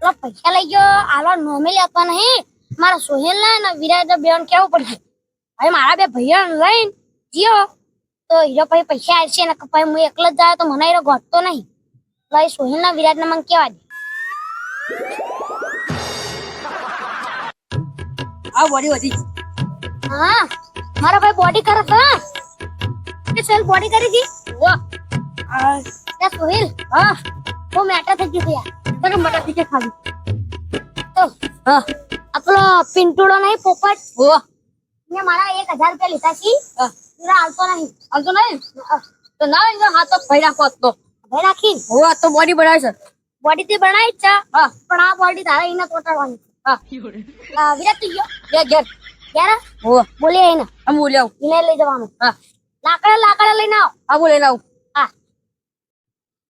તો પૈસા લઈ ગયો આલો નોમેલી આપવા નહીં મારા સોહેલ ને વિરાજ બેન કેવું પડશે હવે મારા બે ભાઈઓ લઈને જીઓ તો હીરો પછી પૈસા આવશે ને પછી હું એકલો જ જાય તો મને હીરો ઘટતો નહીં એટલે સોહેલ ના વિરાજ ને મને કેવા દે આ બોડી વધી હા મારા ભાઈ બોડી કરે છે કે સોહેલ બોડી કરી દી વાહ આ સોહેલ હા वो मैटर થઈ ગયું યાર તને મટા તીકે ખાલી તો હા આપણો પિન્ટુડો નહીં પોપટ ઓ ને મારા 1000 રૂપિયા લીધા છે પૂરા આવતો નહીં તો ના એનો હાથ તો ફઈ રાખો તો હવે રાખી ઓ આ તો બોડી બનાવે છે બોડી થી બનાવી છે હા પણ આ બોડી તારા એને તોટાડવાની હા વિરાટ તું ગયો ઘેર યાર ઓ બોલે એને આમ બોલી આવ એને લઈ જવાનું હા લાકડા લઈને આવ આ બોલે લાવ હા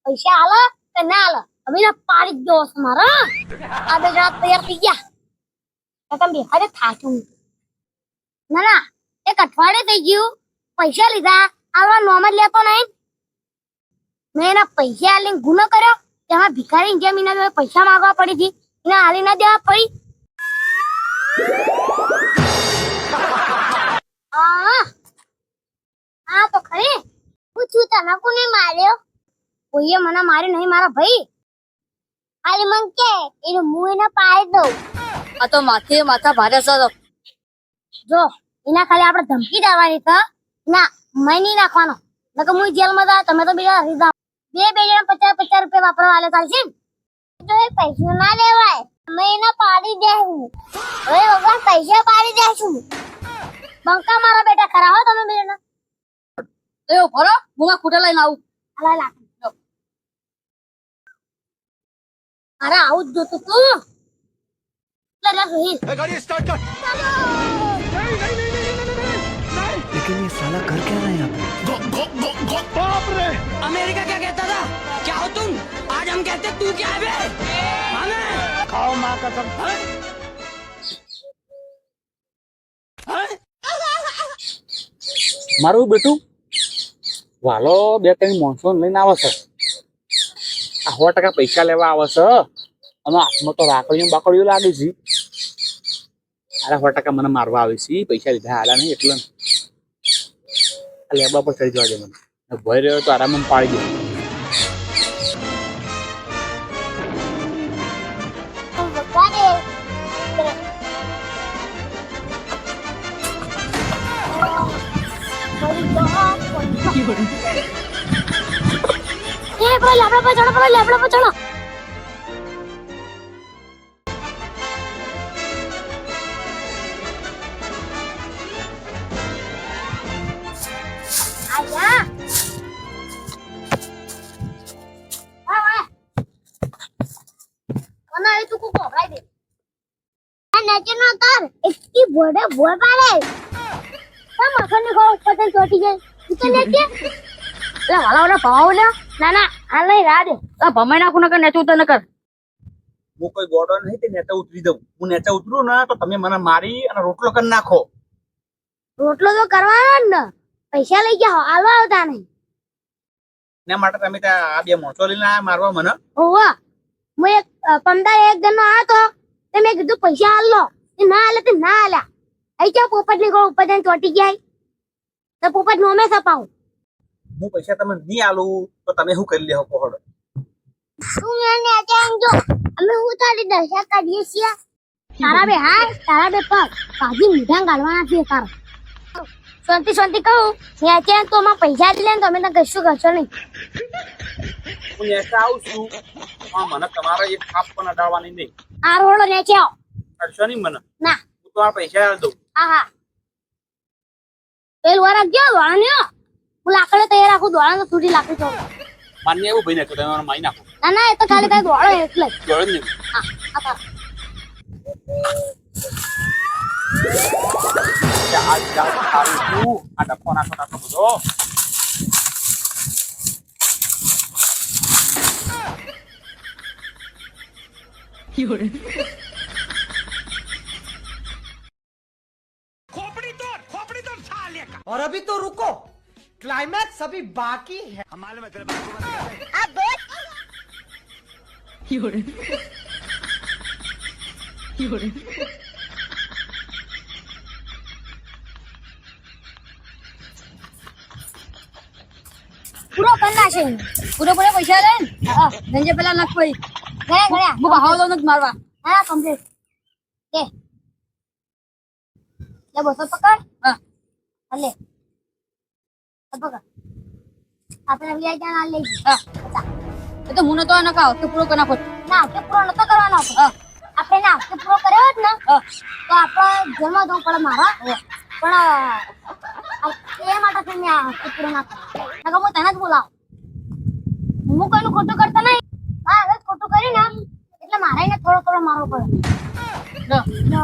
પૈસા આલો કે ના આલો હવે ના પાડી દો મારા આ બે જણા તૈયાર થઈ ગયા તમે બિહારે થાચું ના ના એક અઠવાડિયે થઈ ગયું પૈસા લીધા આવા નોમ જ લેતો નહીં મેં એના પૈસા લઈને ગુનો કર્યો તેમાં ભિખારી જેમ એના પૈસા માંગવા પડી હતી એને હાલી ના દેવા પડી હા તો ખરી પૂછું તને કોને માર્યો કોઈએ મને માર્યો નહીં મારા ભાઈ આલી મન કે એને હું એને પાડી દઉં આ તો માથા ભારે છે તો જો એના ખાલી આપણે ધમકી દેવાની તો ના મેં નહીં નાખવાનો નકર હું જેલમાં જા તમે તો બીજા રીધા બે જણા 50 રૂપિયા વાપરવા આલે ચાલશે તો એ પૈસા ના લેવાય મેં એને પાડી દેવું હવે ભગવાન પૈસા પાડી દેશું બંકા મારા બેટા ખરા હો તમે બે જણા એ ભરો હું કુટે લઈને આવું અલા લાખ અરે આવું જ જોતું તું લે રોહિત गाड़ी स्टार्ट कर लेकिन ये साला कर क्या रहा है यहाँ पे बाप रे अमेरिका क्या कहता था क्या हो तुम आज हम कहते तू क्या है बे हमें खाओ माँ कसम મારું બેટું વાલો 2-3 મોનસૂન લઈને આવે છે આ 100% પૈસા લેવા આવે છે અને હાથમાં તો રાખડીઓ બાકડીઓ લાગી છે અરે 100% મને મારવા આવે છે પૈસા લીધા હાલા નહીં એટલે આ લેબા પર ચડી જવા દે મને ભય રહ્યો તો આરામ પાડી દે લેબડા પર ચડો આયા કોના એ તું કોકો ભાઈ દે આ નજર નો કર એટલી બોડે બોલ પાડે તા મખની કો પતંગ ચોટી જાય તું ને કે લે વાલાઓને ભાવ લે ના ના આ લઈ રા દે આ ભમાઈ નાખું ન કર નેચું તો ન કર હું કોઈ ગોડો નહીં તે નેચે ઉતરી દઉં હું નેચે ઉતરું ને તો તમે મને મારી અને રોટલો કરી નાખો રોટલો તો કરવાનો જ ને પૈસા લઈ ગયા હાલવા આવતા નહીં ને માટે તમે ત્યાં આ 2 મોણસો લઈને આયા મારવા મને ઓવા હું એક 15 એક જણનો આ તો તે મેં કીધું પૈસા હાલ લો એ ના હાલે તે ના હાલ્યા આઈ ક્યાં પોપટ ની ગોળ ઉપર જઈને ચોટી ગયા તો પોપટ નો અમે સપાવું હું પૈસા તમે નહીં આલું તો તમે શું કરી લેહો કોહડો તું મને અત્યારે જો અમે હું તારી દશા કરીએ છીએ તારા બે હાથ તારા બે પગ કાજી મીઠા ગાળવાના છે તારા શાંતિ કહું મેં અત્યારે તો માં પૈસા જ લે ને તમે તો કશું કરશો નહીં હું નેચે આવું છું પણ મને તમારા એક થાપ પણ અડાડવાની નહીં આ રોડો નીચે આવ કરશો નહીં મને ના હું તમારા પૈસા આલી દઉં હા પેલ વાર ગયો દોડાન્યો હું લાકડે તૈયાર રાખું દોડાનો સુધી લાકડી ચોક માન્ય એવું ભાઈ નાખો તમે મને મારી નાખો ના ના એ તો ખાલી કઈ દોડો એટલે જ જોડે જ નહીં હા આ તાર આ જાવ સારું છું આ ડખો નાખો બધો खोपड़ी तोड़ साले का और अभी तो रुको क्लाइमैक्स अभी बाकी है हमारे में तेरे बाप को मत कर। પૂરો કરી નાખે એને. પૂરે પૈસા લે ને હા ધંધે પેલા નાખ ભાઈ ગયા ગયા હું ભાવ દઉં નથી મારવા હા કમ્પ્લીટ કે લે 200 પકડ હા ભલે આ પકડ આપણે વ્યાજ ના લઈ હા એ તો મને તો આ નકા કે પૂરો કરી નાખો ના કે પૂરો નતો કરવાનો આપણે. હા આપણે ના કે પૂરો કર્યો હોત ને હા તો આપણે જેલમાં જવું પડે મારા પણ એ માટે તો મેં આ હપ્તો પૂરો ના કર્યો નકર હું તને જ બોલાવ હું કોઈનું ખોટું કરતો નહીં હા હવે ખોટું કરી ને એટલે મારે એને થોડો થોડો મારવો પડે લો. લો.